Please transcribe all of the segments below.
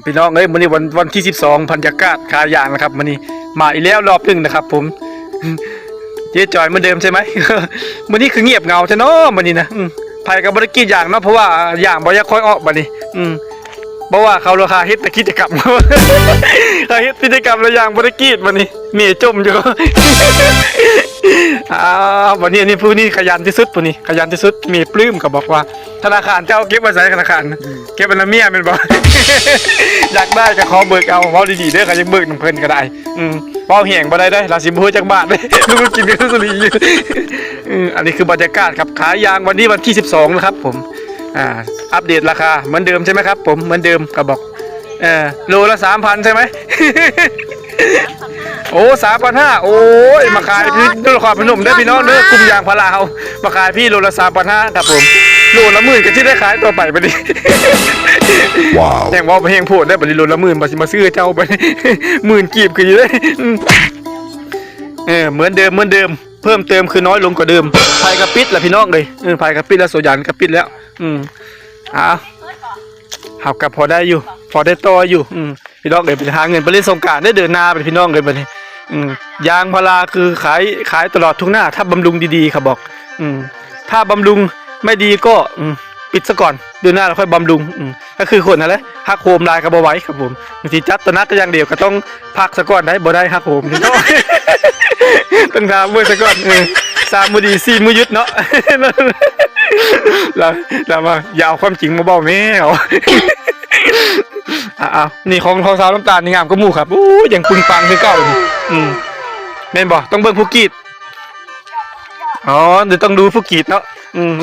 พี่น้องวันนี้วันที่12บรรยากาศขายางนะครับวันนี้มาอีกแล้วรอบหนึ่งนะครับผมเจ๊จอยเหมือนเดิมใช่ไหม วันนี้คือเงียบเงาใช่เนาะวันนี้นะไผ่กับบริกีอย่างเนาะเพราะว่าอย่างบอยากค่อยออกวันนี้เพราะว่าเขาราคาเฮ็ดแต่กิจกรรม เฮ็ดกิจกรรมแล้วอย่างบริกีวันนี้มีจมอยู่ วันนี้นี่ผู้นี้ขยันที่สุดผู้นี้ขยันที่สุดมีปลื้มก็บอกว่าธนาคารเจ้าเก็บไว้ใส่ธนาคารเก็บไว้ละเมียเป็นบ่ อยากได้ก็ขอเบิกเอาเว้าดีๆเด้อก็ยังเบิกนำเพิ่นก็ได้เว้าแห้งบ่ได้ราสิบ่ฮู้จักบาทเด้ ลูกกินกันสุรีอยู่ อันนี้คือบรรยากาศครับขายยางวันนี้วันที่12นะครับผมอัปเดตราคาเหมือนเดิมใช่ไหมครับผมเหมือนเดิมก็บอกโลละ 3,000 ใช่ไหม โอ้3,500โอ้ยมาขายพี่ด้วยความพนมได้พี่น้องเด้อกลุ่มยางพาราเอามาขายพี่โลละ3,500ครับผมโลละ10,000ก็ที่ได้ขายต่อไปบัดนี้ว้าวแห่งว่าเพลงพูดได้บัดนี้โลละ10,000มาซื้อเจ้าไป 10,000กีบคืออยู่ได้ เหมือนเดิมเพิ่มเติมคือน้อยลงกว่าเดิมไผ่กระปิดแหละพี่น้องเลยไผ่กระปิดแล้วโซยันกระปิดแล้วหับกับพอได้อยู่พอได้ต่ออยู่พี่น้องเลยไปหาเงินไปเล่นสงกรานต์ได้เดินนาไปพี่น้องเลยบัดนี้ยางพาราคือขายตลอดทุกหน้าถ้าบำรุงดีๆครับบอกถ้าบำรุงไม่ดีก็ปิดซะก่อนเดือนหน้าเราค่อยบำรุงก็คือคนนั่นแหละหักโหมลายกระบไว้ครับผมบางทีจัดตนักก็อย่างเดียวก็ต้องพักซะก่อนได้บ่ได้หักโหมพี่น้อง ต้องทำมือซะก่อน3 มือดี4 มือยึดเนาะ เรามาอย่าเอาความจริงมาบอกแม่เอา นี่ของสาวน้ำตาลนี่งามก็มู่ครับยังปึงปังคือเก่าแม่นบ่ต้องเบิ่งผู้กีดอ๋อเดี๋ยวต้องดูผู้กีดเนาะ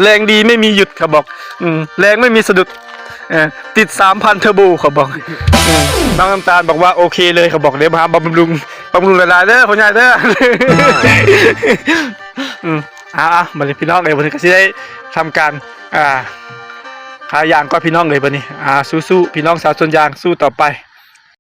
แรงดีไม่มีหยุดครับบอกแรงไม่มีสะดุดติด 3,000 เทอร์โบเขาบอกน้องน้ำตาลบอกว่าโอเคเลยเขาบอกเดี๋ยวมาบำรุงละลายเด้อพ่อใหญ่เด้อ มาเลยพี่น้องเลยวันนี้ก็จะได้ทำการขายยางก็พี่น้องเลยวันนี้สู้ๆพี่น้องสาวสวนยางสู้ต่อไป